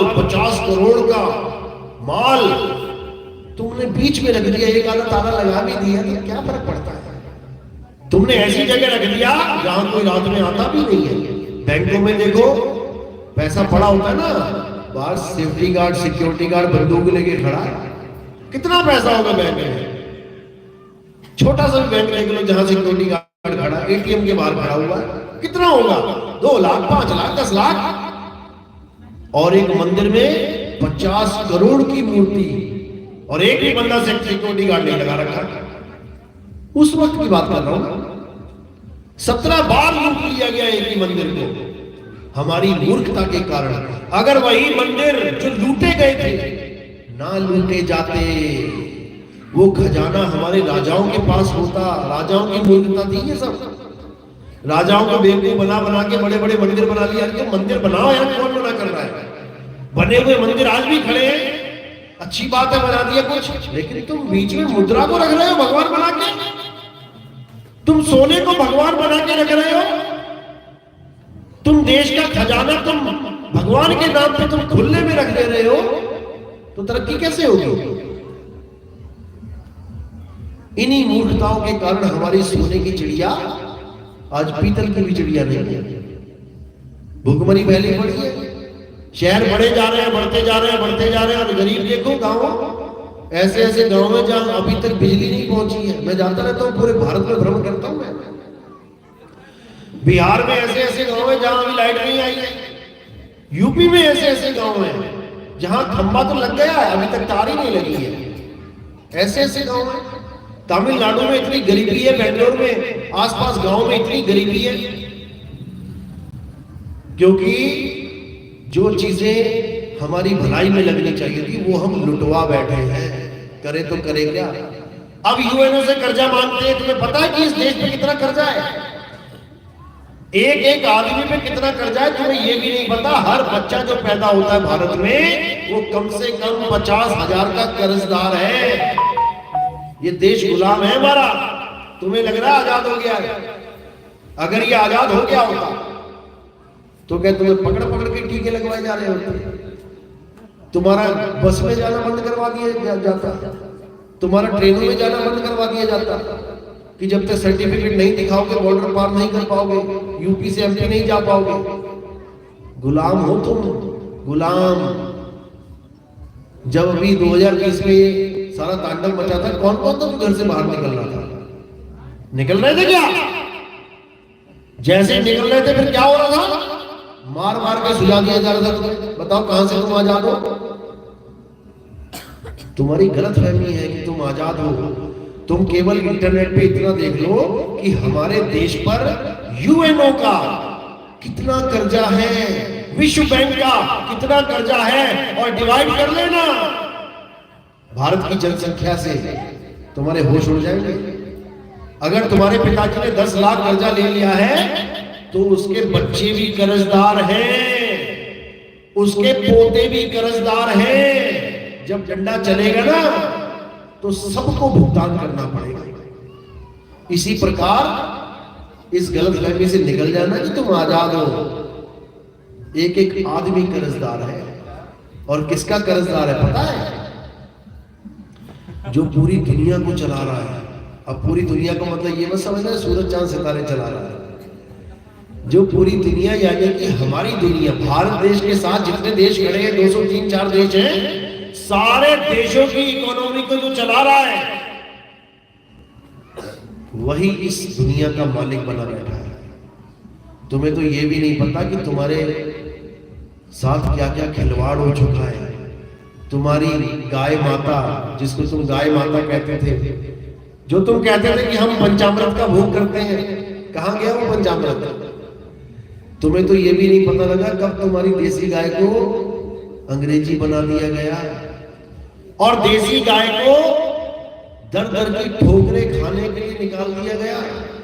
50 करोड़ का माल तुमने बीच में रख दिया, एक आधा ताला लगा भी दिया तो क्या फर्क पड़ता है? तुमने ऐसी जगह रख दिया जहां कोई रात में आता भी नहीं है। बैंकों में देखो पैसा पड़ा होता है ना, बाहर सेफ्टी गार्ड सिक्योरिटी गार्ड बंदूक लेके खड़ा है। कितना पैसा होगा बैंक में? छोटा सा भी बैंक देख लो जहां सिक्योरिटी गार्ड खड़ा, एटीएम के बाहर खड़ा हुआ है, कितना होगा? 2 लाख, 5 लाख, 10 लाख। और एक मंदिर में 50 करोड़ की मूर्ति और एक ही बंदा से सिक्योरिटी गार्ड नहीं लगा रखा। उस वक्त की बात कर रहा हूं। 17 बार लूट लिया गया एक ही मंदिर को, हमारी मूर्खता के कारण। अगर वही मंदिर जो लूटे गए थे ना लूटे जाते, वो खजाना हमारे राजाओं के पास होता। राजाओं की मूर्खता थी ये सब। राजाओं को बेवकूफ बना बना के बड़े बड़े मंदिर बना लिया। तो मंदिर बनाओ यार, कौन मना कर रहा है? बने हुए मंदिर आज भी खड़े हैं, अच्छी बात है, बना दिया कुछ, लेकिन तुम बीच में मुद्रा को रख रहे हो भगवान बना के। तुम सोने को भगवान बना के रख रहे हो। तुम देश का खजाना तुम भगवान के नाम पे तुम खुले में रख दे रहे हो, तो तरक्की कैसे होगी? इन्हीं मूर्खताओं के कारण हमारी सोने की चिड़िया आज पीतल की भी चिड़िया नहीं है। भूखमरी पहले पड़ी है। शहर बढ़े जा रहे हैं, बढ़ते जा रहे हैं, बढ़ते जा रहे हैं, और गरीब देखो गांव, ऐसे ऐसे गांव में जहां अभी तक बिजली नहीं पहुंची है। मैं जाता रहता हूं, पूरे भारत में भ्रमण करता हूं मैं। बिहार में ऐसे ऐसे गांव है जहां अभी लाइट नहीं आई है। यूपी में ऐसे ऐसे गांव है जहां खंबा तो लग गया है, अभी तक तार ही नहीं लगी है। ऐसे ऐसे गांव है। तमिलनाडु में इतनी गरीबी है, बेंगलोर में आसपास गांव में इतनी गरीबी है, क्योंकि जो चीजें हमारी भलाई में लगनी चाहिए थी वो हम लुटवा बैठे हैं। करे तो करे क्या? अब यूएनओ से कर्जा मांगते हैं। तुम्हें पता है कि इस देश में कितना कर्जा है? एक एक आदमी पे कितना कर्जा है तुम्हें ये भी नहीं पता। हर बच्चा जो पैदा होता है भारत में वो कम से कम 50,000 का कर्जदार है। ये देश गुलाम है हमारा। तुम्हें लग रहा है आजाद हो गया है? अगर ये आजाद हो गया होता तो क्या तुम्हें पकड़ पकड़ के टीके लगवाए जा रहे होते? तुम्हारा बस में जाना बंद करवा दिया जाता, तुम्हारा ट्रेनों में जाना बंद करवा दिया जाता कि जब तक सर्टिफिकेट नहीं दिखाओगे बॉर्डर पार नहीं कर पाओगे, यूपी से एमपी नहीं जा पाओगे। गुलाम हो तुम, गुलाम। जब अभी 2020 में सारा तांडव मचा था, कौन कौन तो घर से बाहर निकल रहा था? निकल रहे थे क्या? जैसे निकल रहे थे फिर क्या हो रहा था? मार मार के सुला दिया जा रहा था तुम्हें। बताओ कहां से तुम आजाद हो? तुम्हारी गलत फहमी है कि तुम आजाद हो। तुम केवल इंटरनेट पे इतना देख लो कि हमारे देश पर यूएनओ का कितना कर्जा है, विश्व बैंक का कितना कर्जा है, और डिवाइड कर लेना भारत की जनसंख्या से, तुम्हारे होश उड़ जाएंगे। अगर तुम्हारे पिताजी ने 10 लाख कर्जा ले लिया है तो उसके बच्चे भी कर्जदार हैं, उसके पोते भी कर्जदार हैं। जब डंडा चलेगा ना तो सबको भुगतान करना पड़ेगा। इसी प्रकार इस गलत फहमी से निकल जाना कि तुम आजाद हो। एक एक आदमी कर्जदार है। और किसका कर्जदार है पता है? जो पूरी दुनिया को चला रहा है। अब पूरी दुनिया को मतलब ये मत समझना सूरज चांद सितारे चला रहा है। जो पूरी दुनिया यानी कि हमारी दुनिया, भारत देश के साथ जितने देश खड़े हैं, 203-4 देश हैं, सारे देशों की इकोनॉमी को जो चला रहा है वही इस दुनिया का मालिक बना बैठा है। तुम्हें तो ये भी नहीं पता कि तुम्हारे साथ क्या क्या खिलवाड़ हो चुका है। तुम्हारी गाय माता, जिसको तुम गाय माता कहते थे, जो तुम कहते थे कि हम पंचामृत का भोग करते हैं, कहां गया वो पंचामृत? तुम्हें तो ये भी नहीं पता लगा कब तुम्हारी देसी गाय को अंग्रेजी बना दिया गया और देसी गाय को दर दर की ठोकरे खाने के लिए निकाल दिया गया।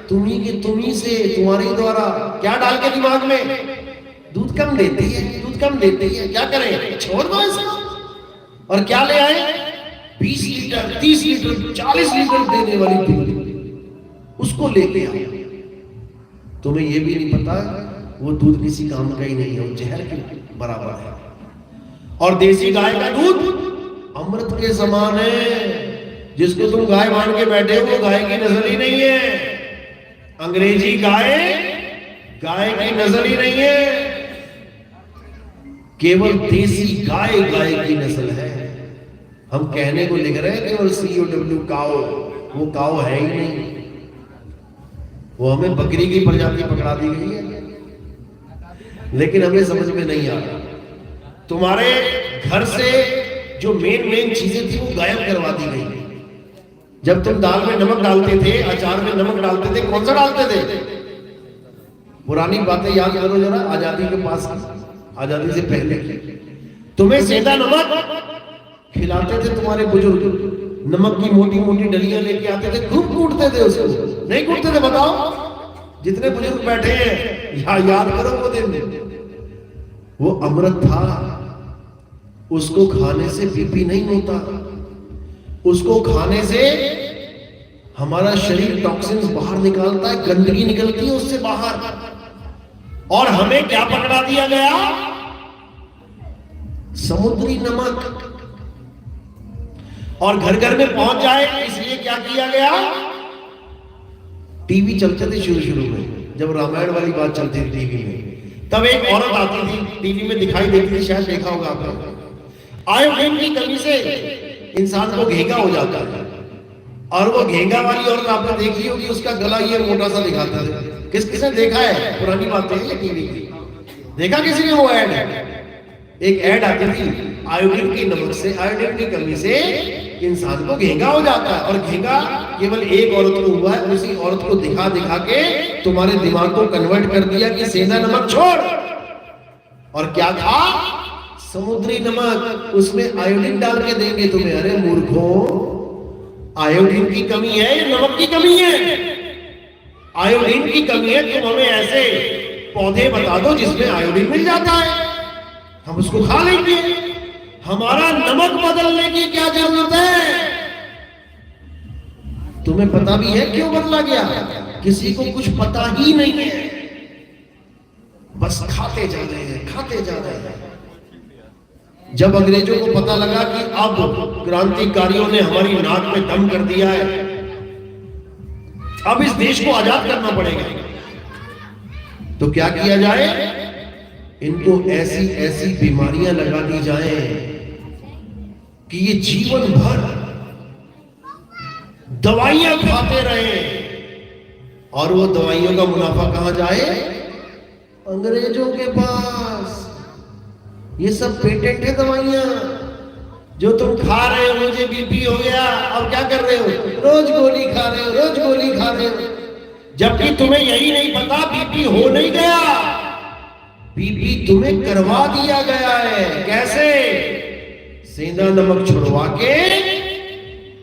तुम्ही से, तुम्हारे द्वारा। क्या डाल के दिमाग में? दूध कम देती है, दूध कम देती है, क्या करें? छोड़ दो इसको। और क्या ले आए? 20 लीटर, 30 लीटर, 40 लीटर देने वाली दूध, उसको लेके आए। तुम्हें यह भी नहीं पता वो दूध किसी काम का ही नहीं है, वो जहर के बराबर है। और देसी गाय का दूध अमृत के समान है। जिसको तुम गाय मान के बैठे हो वो गाय की नस्ल ही नहीं है। अंग्रेजी गाय गाय की नस्ल ही नहीं है। केवल देसी गाय गाय की नस्ल है। हम कहने को लिख रहे हैं केवल COW काओ, वो काओ है ही नहीं। वो हमें बकरी की प्रजाति पकड़ा दी गई है, लेकिन हमें समझ में नहीं आ रहा। तुम्हारे घर से जो मेन चीजें थी वो गायब करवा दी गई। जब तुम दाल में नमक डालते थे, अचार में नमक डालते थे, कौन सा डालते थे? पुरानी बातें याद करो जरा, आजादी के पास, आजादी से पहले तुम्हें सेंधा नमक खिलाते थे तुम्हारे बुजुर्ग। नमक की मोटी मोटी डलियां लेके आते थे, खूब कूटते थे उसको। नहीं कूटते थे? बताओ जितने बुजुर्ग बैठे हैं याद करो वो दिन। वो अमृत था, उसको खाने से बीपी नहीं होता। उसको खाने से हमारा शरीर टॉक्सिन्स बाहर निकालता है, गंदगी निकलती है उससे बाहर। और हमें क्या पकड़ा दिया गया? समुद्री नमक। और घर घर में पहुंच जाए इसलिए क्या किया गया? टीवी चलते थे शुरू में, जब रामायण वाली बात चलती थी टीवी में, तब एक औरत आती थी, टीवी में दिखाई देती थी, शायद देखा होगा आपने। आयोडीन की कमी से इंसान को घेंगा हो जाता है। और वो घेंगा वाली औरत आपने देखी होगी, उसका गला ये मोटा सा दिखाता है। किसने देखा है? पुरानी बातें हैं टीवी की। देखा किसी ने वो ऐड? एक ऐड आती थी, आयोडीन की नमक से, आयोडीन की कमी से इंसान को घेंगा हो जाता है। और घेंगा केवल एक औरत को हुआ है, उसी औरत को दिखा दिखा के तुम्हारे दिमाग को कन्वर्ट कर दिया कि सेंधा नमक छोड़। और क्या था? समुद्री नमक। उसमें आयोडीन डाल के देंगे तुम्हें। अरे मूर्खों, आयोडीन की कमी है या नमक की कमी है? आयोडीन की कमी है। तुम हमें ऐसे पौधे बता दो जिसमें आयोडीन मिल जाता है, हम उसको खा लेंगे। हमारा नमक बदलने की क्या जरूरत है? तुम्हें पता भी है क्यों बदला गया? किसी को कुछ पता ही नहीं है, बस खाते जा रहे हैं, खाते जा रहे हैं। जब अंग्रेजों को पता लगा कि अब क्रांतिकारियों ने हमारी नाक में दम कर दिया है, अब इस देश को आजाद करना पड़ेगा, तो क्या किया जाए? इनको ऐसी ऐसी बीमारियां लगा दी जाए कि ये जीवन भर दवाइयां खाते रहे। और वो दवाइयों का मुनाफा कहां जाए? अंग्रेजों के पास। ये सब पेटेंट है दवाइयां जो तुम खा रहे हो। मुझे बीपी हो गया, अब क्या कर रहे हो? रोज गोली खा रहे हो, रोज गोली खा रहे हो, जबकि तुम्हें यही नहीं पता बीपी हो नहीं गया, बीपी तुम्हें करवा दिया गया है। कैसे? सेंधा नमक छुड़वा के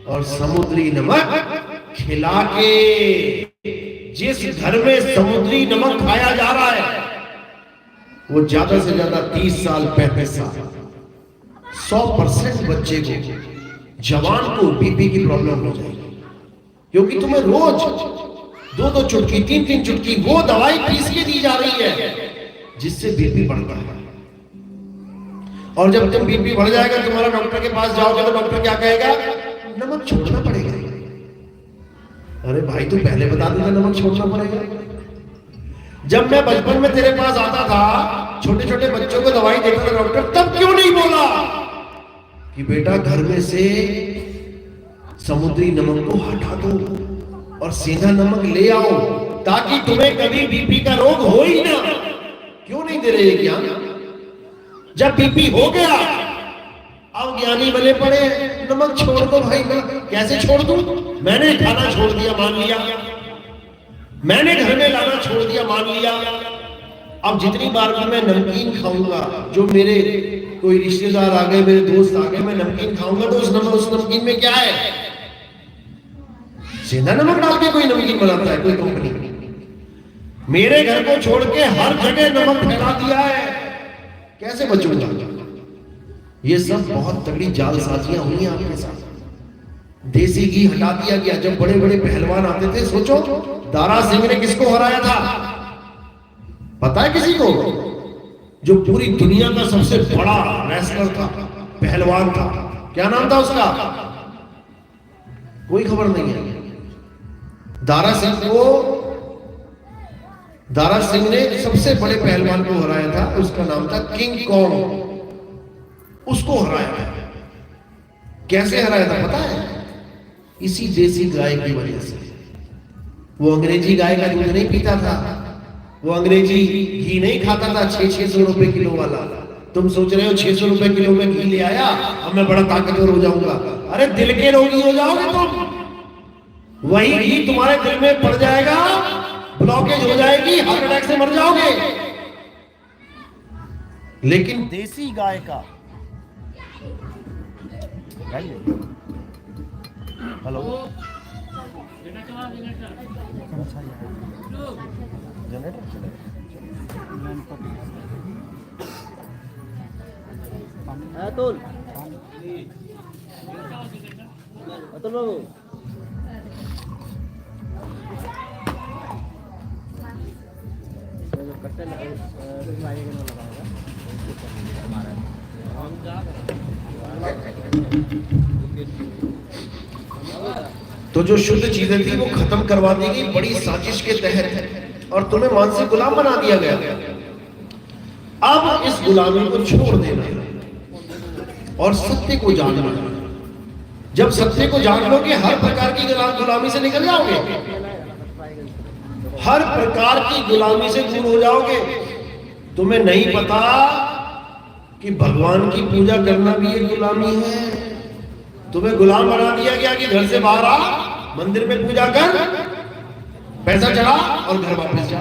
और समुद्री नमक खिला के। जिस घर में समुद्री नमक खाया जा रहा है वो ज्यादा से ज्यादा 30 साल 35 साल 100% बच्चे को, जवान को बीपी की प्रॉब्लम हो जाएगी, क्योंकि तुम्हें रोज 2-2 चुटकी 3-3 चुटकी वो दवाई पीस के दी जा रही है जिससे बीपी बढ़ता है। और जब तुम बीपी बढ़ जाएगा, तुम्हारा डॉक्टर के पास जाओगे तो डॉक्टर क्या कहेगा? नमक छोड़ना पड़ेगा। अरे भाई तू पहले बता देगा नमक छोड़ना पड़ेगा। जब मैं बचपन में तेरे पास आता था, छोटे छोटे बच्चों को दवाई देता था डॉक्टर, तब क्यों नहीं बोला कि बेटा घर में से समुद्री नमक को हटा दो और सीधा नमक ले आओ ताकि तुम्हें कभी बीपी का रोग हो ही ना? क्यों नहीं दे रहे ज्ञान? जब बीपी हो गया अब ज्ञानी बने पड़े नमक छोड़ दो भाई। कैसे छोड़ दूं? मैंने खाना छोड़ दिया मान लिया, मैंने घर में लाना छोड़ दिया मान लिया। अब जितनी बार भी मैं नमकीन खाऊंगा, जो मेरे कोई रिश्तेदार आ गए, मेरे दोस्त आ गए, मैं नमकीन खाऊंगा तो उस नमकीन में क्या है? सेंधा नमक डाल के कोई नमकीन बनाता है कोई कंपनी। मेरे घर को छोड़ के हर जगह नमक फैला दिया है, कैसे बचूंगा? ये सब बहुत तगड़ी जालसाजियां हुई आपके साथ। देसी घी हटा दिया गया। जब बड़े बड़े पहलवान आते थे, सोचो दारा सिंह ने किसको हराया था? पता है किसी को? जो पूरी दुनिया का सबसे बड़ा रेसलर था, पहलवान था, क्या नाम था उसका? कोई खबर नहीं है। दारा सिंह ने सबसे बड़े पहलवान को हराया था, उसका नाम था किंग कॉन्ग। उसको हराया था। कैसे हराया था पता है? इसी देसी गाय की वजह से। वो अंग्रेजी गाय का दूध नहीं पीता था, वो अंग्रेजी घी नहीं खाता था 600 रुपए किलो वाला। तुम सोच रहे हो 600 रुपए किलो में घी ले आया, अब मैं बड़ा ताकतवर हो जाऊंगा। अरे दिल के रोगी हो जाओगे तुम। वही घी तुम्हारे दिल में पड़ जाएगा, ब्लॉकेज हो जाएगी, हार्ट अटैक से मर जाओगे। लेकिन देसी गाय का हेलो अतुल अतुल बाबू तो जो शुद्ध चीजें थी वो खत्म करवा दी गई बड़ी साजिश के तहत, और तुम्हें मानसिक गुलाम बना दिया गया। अब इस गुलामी को छोड़ देना और सत्य को जानना। जब सत्य को जान लोगे, हर प्रकार की गुलामी से निकल जाओगे, हर प्रकार की गुलामी से दूर हो जाओगे। तुम्हें नहीं पता कि भगवान की पूजा करना भी एक गुलामी है। तुम्हें गुलाम बना दिया गया कि घर से बाहर आ, मंदिर में पूजा कर, पैसा चढ़ा और घर वापस जा।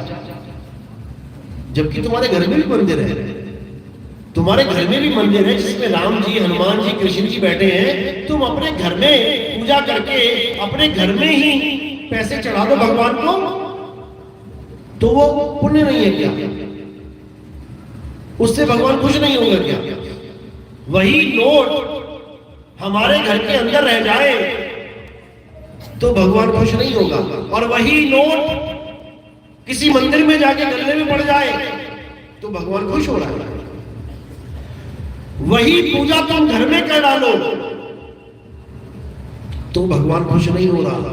जबकि तुम्हारे घर में भी मंदिर है, तुम्हारे घर में भी मंदिर है जिसमें राम जी, हनुमान जी, कृष्ण जी बैठे हैं। तुम अपने घर में पूजा करके अपने घर में ही पैसे चढ़ा दो भगवान को, तो वो पुण्य नहीं है क्या? उससे भगवान खुश नहीं होगा क्या? वही नोट हमारे घर के अंदर रह जाए तो भगवान खुश नहीं होगा, और वही नोट किसी मंदिर में जाके गले में पड़ जाए तो भगवान खुश हो रहा है। वही पूजा तुम घर में कर डालो तो भगवान खुश नहीं हो रहा।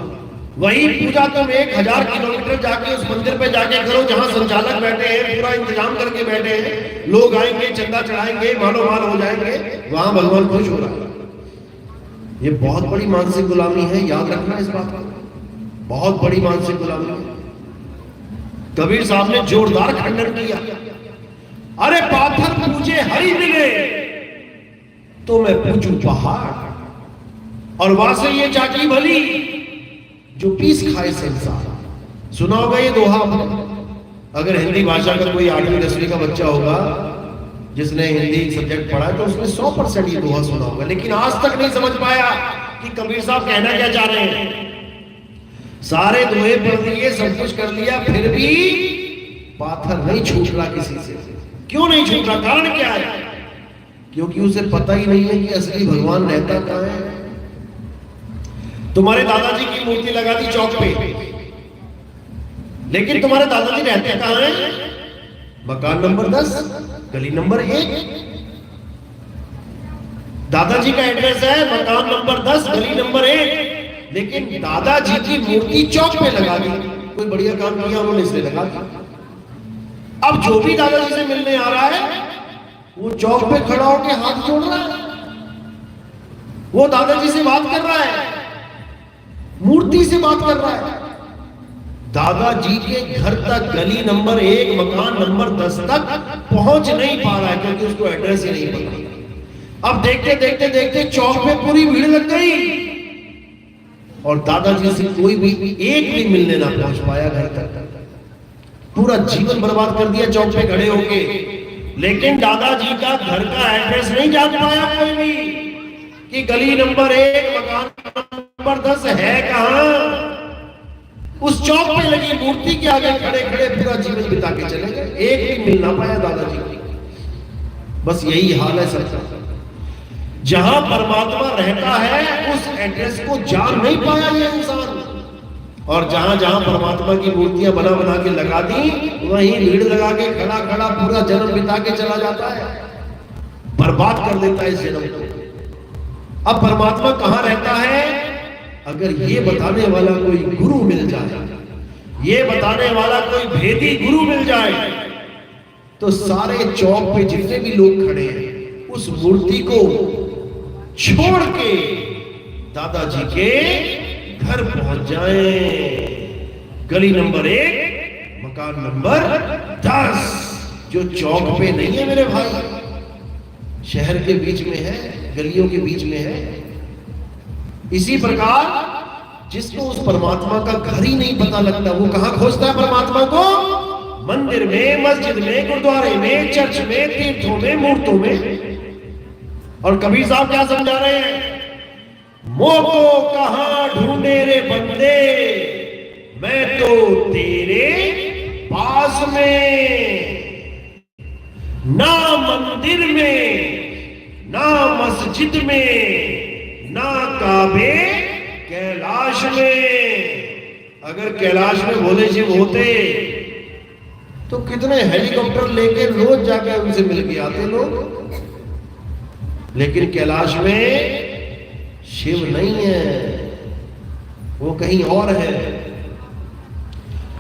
वही पूजा तुम 1000 किलोमीटर जाके उस मंदिर पे जाके करो जहां संचालक बैठे हैं, पूरा इंतजाम करके बैठे हैं, लोग आएंगे, चंदा चढ़ाएंगे, मालो माल हो जाएंगे, वहां भगवान खुश हो रहा है। ये बहुत बड़ी मानसिक गुलामी है, याद रखना इस बात को। बहुत बड़ी मानसिक गुलामी है। कबीर साहब ने जोरदार खंडन किया। अरे पाथर पूजे हरि मिले तो मैं पूजू पहाड़, और वासे ये चाटी भली जो पीस खाए संसार। सुना होगा ये दोहा आपने। अगर हिंदी भाषा का कोई 8वीं 10वीं का बच्चा होगा जिसने हिंदी सब्जेक्ट पढ़ा है तो उसने 100% ये दोहा सुना होगा, लेकिन आज तक नहीं समझ पाया कि कबीर साहब कहना क्या चाह रहे हैं। सारे दोहे पढ़ लिए, सब कुछ कर लिया, फिर भी पाथर नहीं छूट रहा किसी से। क्यों नहीं छूट रहा? कारण क्या है? क्योंकि उसे पता ही नहीं है कि असली भगवान रहता कहां है। तुम्हारे दादाजी की मूर्ति लगा दी चौक पे, लेकिन तुम्हारे दादाजी रहते कहां हैं? मकान नंबर 10, गली नंबर 1। दादाजी का एड्रेस है मकान नंबर 10, गली नंबर 1, लेकिन दादाजी की मूर्ति चौक पे लगा दी। कोई बढ़िया काम किया उन्होंने, इसलिए लगा दी। अब जो भी दादाजी से मिलने आ रहा है वो चौक पे खड़ा होकर हाथ जोड़ रहा है, वो दादाजी से बात कर रहा है, मूर्ति से बात कर रहा है। दादाजी के घर तक गली नंबर 1, मकान नंबर 10 तक पहुंच नहीं पा रहा है क्योंकि उसको एड्रेस ही नहीं पता। अब देखते देखते देखते चौक पे पूरी भीड़ लग गई और दादाजी से कोई भी एक भी मिलने ना पहुंच पाया घर तक। पूरा जीवन बर्बाद कर दिया चौक पे खड़े होके, लेकिन दादाजी का घर का एड्रेस नहीं जान पाया कोई भी कि गली नंबर 1, मकान नंबर 10 है कहां। उस चौक पे लगी मूर्ति के आगे खड़े खड़े पूरा जीवन बिता के चले गए, एक भी मिल ना पाया दादाजी को। बस यही हाल है सबका। जहां परमात्मा रहता है उस एड्रेस को जान नहीं पाया ये इंसान, और जहां जहां परमात्मा की मूर्तियां बना बना के लगा दी, वहीं भीड़ लगा के खड़ा खड़ा पूरा जन्म बिता के चला जाता है, बर्बाद कर देता है इस जन्म को। अब परमात्मा कहां रहता है? अगर ये बताने वाला कोई गुरु मिल जाए, ये बताने वाला कोई भेदी गुरु मिल जाए, तो सारे चौक पे जितने भी लोग खड़े हैं उस मूर्ति को छोड़ के दादाजी के घर पहुंच जाएं। गली नंबर 1, मकान नंबर 10, जो चौक पे नहीं है मेरे भाई, शहर के बीच में है, गलियों के बीच में है। इसी प्रकार जिसको उस परमात्मा का घर ही नहीं पता लगता, वो कहां खोजता है परमात्मा को? मंदिर में, मस्जिद में, गुरुद्वारे में, चर्च में, तीर्थों में, मूर्तों में। और कबीर साहब क्या समझा रहे हैं? मोह को कहां ढूंढे रे बंदे, मैं तो तेरे पास में, ना मंदिर में, ना मस्जिद में, ना काबे कैलाश में। अगर कैलाश में भोले शिव होते तो कितने हेलीकॉप्टर लेके रोज जाके उनसे मिल के आते लोग, लेकिन कैलाश में शिव नहीं है, वो कहीं और है।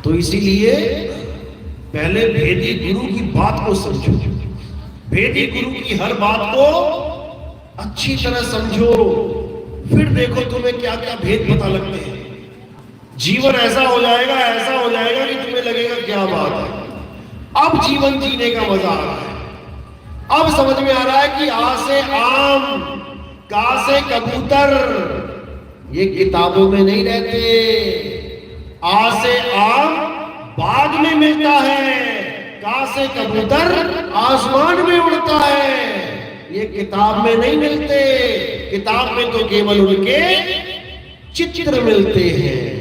तो इसीलिए पहले भेदी गुरु की बात को समझो, भेदी गुरु की हर बात को अच्छी तरह समझो, फिर देखो तुम्हें क्या क्या भेद पता लगते हैं। जीवन ऐसा हो जाएगा, ऐसा हो जाएगा कि तुम्हें लगेगा क्या बात है, अब जीवन जीने का मजा आ रहा है। अब समझ में आ रहा है कि आ से आम, का से कबूतर, ये किताबों में नहीं रहते। आ से आम बाग में मिलता है, का से कबूतर आसमान में उड़ता है, ये किताब में नहीं मिलते। किताब में तो केवल उनके चित्र मिलते हैं।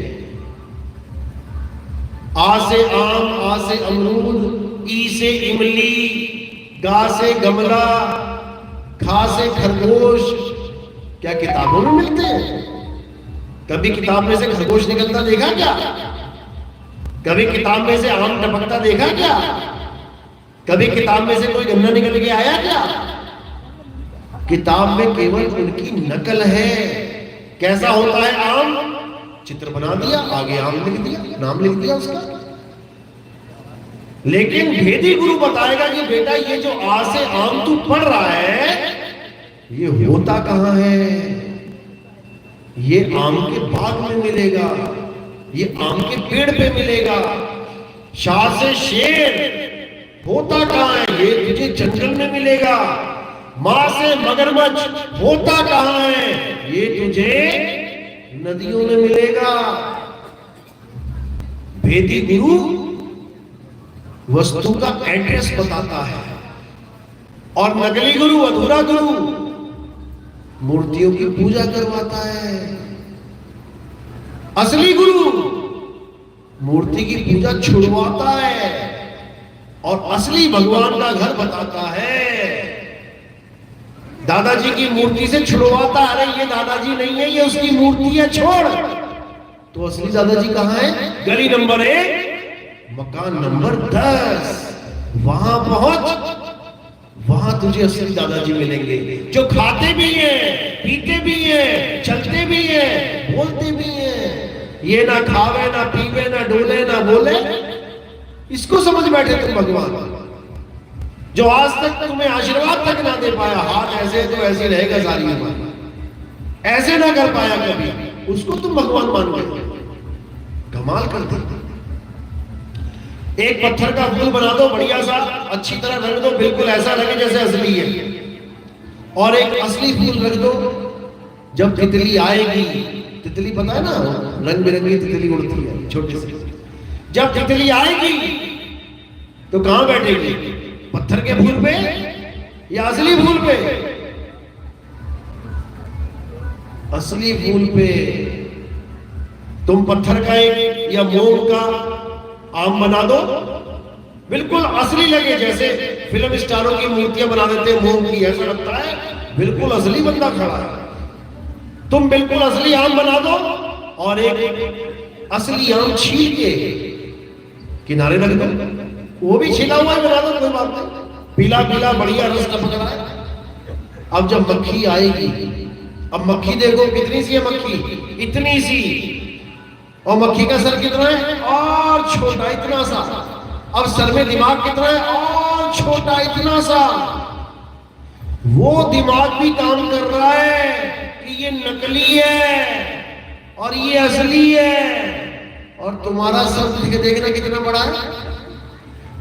आ से आम, आ से अमरूद, ई से इमली, गा से गमला, खा से खरगोश, क्या किताबों में मिलते हैं? कभी किताब में से खरगोश निकलता देखा क्या? कभी किताब में से आम टपकता देखा क्या? कभी किताब में से कोई गन्ना निकल के आया क्या? किताब में केवल उनकी नकल है। कैसा होता है आम? चित्र बना दिया, आगे आम लिख दिया, नाम लिख दिया उसका। लेकिन भेदी गुरु बताएगा कि बेटा ये जो आ से आम तू पढ़ रहा है, ये होता कहां है? ये आम के बाग में मिलेगा, ये आम के पेड़ पे मिलेगा। शाह से शेर होता कहां है? ये तुझे जंगल में मिलेगा। मां से मगरमच्छ होता कहां है? ये तुझे नदियों में मिलेगा। भेदी गुरु वस्तु का एड्रेस बताता है, और नकली गुरु, अधूरा गुरु मूर्तियों की पूजा करवाता है। असली गुरु मूर्ति की पूजा छुड़वाता है और असली भगवान का घर बताता है। दादाजी की मूर्ति से छुड़वाता, अरे ये दादाजी नहीं है, ये उसकी मूर्ति है, छोड़। तो असली दादाजी कहां है? गली नंबर 1, मकान नंबर 10, वहां पहुंच, वहां तुझे असली दादाजी मिलेंगे, जो खाते भी हैं, पीते भी हैं, चलते भी हैं, बोलते भी हैं। ये ना खावे, ना पीवे, ना डोले, ना बोले, इसको समझ बैठे तुम भगवान, जो आज तक तुम्हें आशीर्वाद तक ना दे पाया। हाथ ऐसे तो ऐसे रहेगा सारी उम्र, ऐसे ना कर पाया कभी, उसको तुम भगवान मान गए। कमाल कर दे। एक पत्थर का फूल बना दो बढ़िया सा, अच्छी तरह रख दो, बिल्कुल ऐसा लगे जैसे असली है, और एक असली फूल रख दो। जब तितली आएगी, तितली पता है ना, रंग बिरंगी तितली उड़ती है छोटी सी, जब तितली आएगी तो कहां बैठेगी? पत्थर के फूल पे या असली फूल पे? असली फूल पे। तुम पत्थर का एक या मोम का आम बना दो, बिल्कुल असली लगे, जैसे फिल्म स्टारों की मूर्तियां बना देते हैं मोम की, ऐसा लगता है बिल्कुल असली बंदा खड़ा है। तुम बिल्कुल असली आम बना दो और एक असली आम छील के किनारे रख दो, वो भी छिला हुआ ही बना दो, कोई बात नहीं, पीला पीला बढ़िया रस टपक रहा है। अब जब मक्खी आएगी, अब मक्खी देखो कितनी सी है मक्खी, इतनी सी, और मक्खी का सर कितना है, और छोटा इतना सा। अब सर में दिमाग कितना है, और छोटा इतना सा। वो दिमाग भी काम कर रहा है कि ये नकली है और ये असली है। और तुम्हारा सर देखना कितना बड़ा है,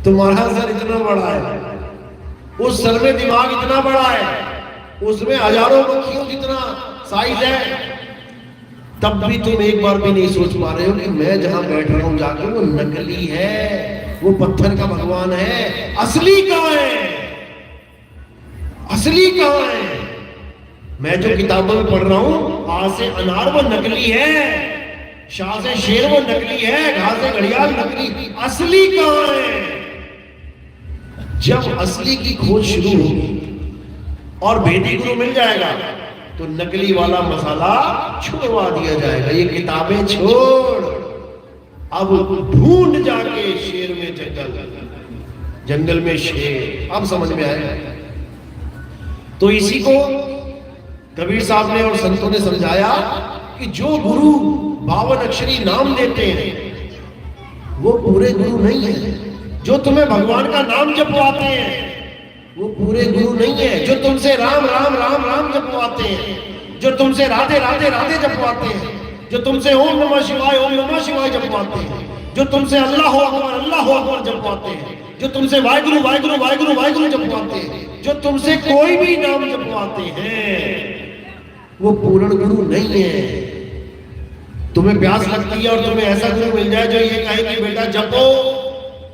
तुम्हारा सर इतना बड़ा है, उस सर में दिमाग इतना बड़ा है, उसमें हजारों मक्खियों जितना साइज है। तब भी तुम एक बार भी नहीं सोच पा रहे हो कि मैं जहां बैठ रहा हूं जाकर वो नकली है, वो पत्थर का भगवान है। असली कहां है, असली कहां है? मैं जो किताबों में पढ़ रहा हूं, आ से अनार वो नकली है, शाह से शेर वो नकली है, घा से घड़ियाल नकली। असली कहां है? जब असली की खोज शुरू होगी और भेदी गुरु मिल जाएगा तो नकली वाला मसाला छुड़वा दिया जाएगा। ये किताबें छोड़, अब ढूंढ जाके शेर में जंगल, जंगल में शेर। अब समझ में आएगा। तो इसी को कबीर साहब ने और संतों ने समझाया कि जो गुरु 52 अक्षरी नाम देते हैं वो पूरे गुरु नहीं है। जो तुम्हें भगवान का नाम जपवाते हैं वो पूरे गुरु नहीं है। जो तुमसे राम राम राम राम जपवाते हैं, जो तुमसे राधे राधे राधे जपवाते हैं, जो तुमसे ओम नमः शिवाय जपवाते हैं, जो तुमसे अल्लाह अकबर जपवाते हैं, जो तुमसे वाहिगुरु वाहिगुरु वाहिगुरु वाहिगुरु जपवाते हैं, जो तुमसे कोई भी नाम जपवाते हैं वो पूर्ण गुरु नहीं है। तुम्हें प्यास लगती है और तुम्हें ऐसा गुरु मिल जाए जो ये कहे कि बेटा जपो,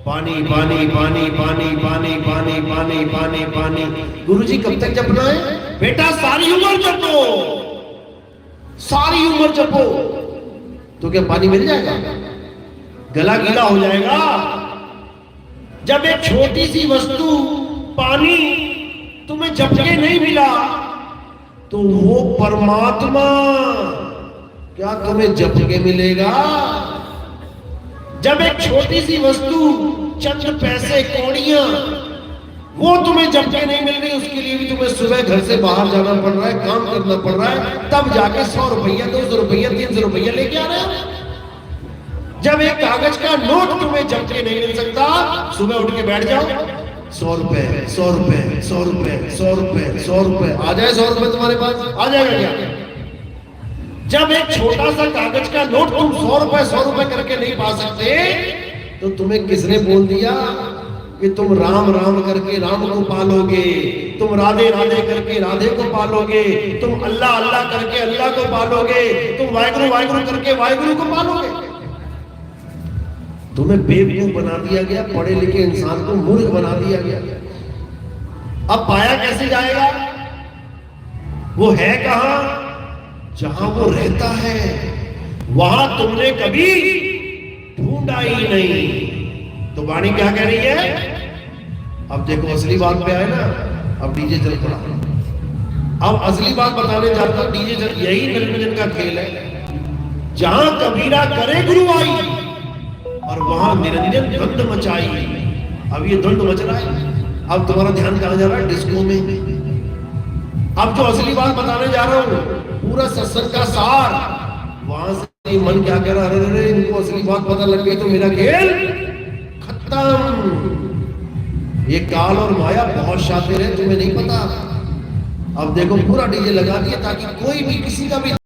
पानी पानी पानी पानी पानी पानी पानी पानी पानी। गुरुजी कब तक जपना है? बेटा सारी उम्र जपो, सारी उम्र जपो। तो क्या पानी मिल जाएगा? गला गीला हो जाएगा। जब एक छोटी सी वस्तु पानी तुम्हें जपके नहीं मिला तो वो परमात्मा क्या तुम्हें जपके मिलेगा? जब एक छोटी सी वस्तु, चंद पैसे कौड़ियां, वो तुम्हें जपके नहीं मिल रही, उसके लिए भी तुम्हें सुबह घर से बाहर जाना पड़ रहा है, काम करना पड़ रहा है, तब जाके 100 रुपया 200 रुपया 300 रुपया लेके आ रहे हो। जब एक कागज का नोट तुम्हें जपके नहीं मिल सकता, सुबह उठ के बैठ जाओ, 100 रुपए 100 रुपए 100 रुपए 100 रुपए 100 रुपए आ जाए। 100 रुपए तुम्हारे पास आ जाएगा क्या? जब एक छोटा सा कागज का नोट तुम 100 रुपए करके नहीं पा सकते तो तुम्हें किसने बोल दिया कि तुम राम राम करके राम को पालोगे, तुम राधे राधे करके राधे को पालोगे, तुम अल्लाह अल्लाह करके अल्लाह को पालोगे, तुम वाहिगुरु वाहिगुरु करके वाहिगुरु को पालोगे? तुम्हें बेवकूफ बना दिया गया, पढ़े लिखे इंसान को मूर्ख बना दिया गया। अब पाया कैसे जाएगा? वो है कहां? जहां वो रहता है वहां तुमने कभी ढूंढा ही नहीं। तो वाणी क्या कह रही है? अब देखो असली बात पे आए ना, अब डीजे चल पड़ा। अब असली बात बताने जाता हूं, डीजे चल, यही निरंजन का खेल है। जहां कबीरा करे गुरु आई और वहां निरंजन द्वंद मचाई। अब ये द्वंद मच रहा है। अब तुम्हारा ध्यान कहां जा रहा है? डिस्को में। अब जो असली बात बताने जा रहा हूं, पूरा सत्संग का सार, वहां से मन क्या कह रहा है? अरे इनको असली बात पता लग गई तो मेरा खेल खत्म। ये काल और माया बहुत शातिर है, तुम्हें नहीं पता। अब देखो पूरा डीजे लगा दिया ताकि कोई भी किसी का भी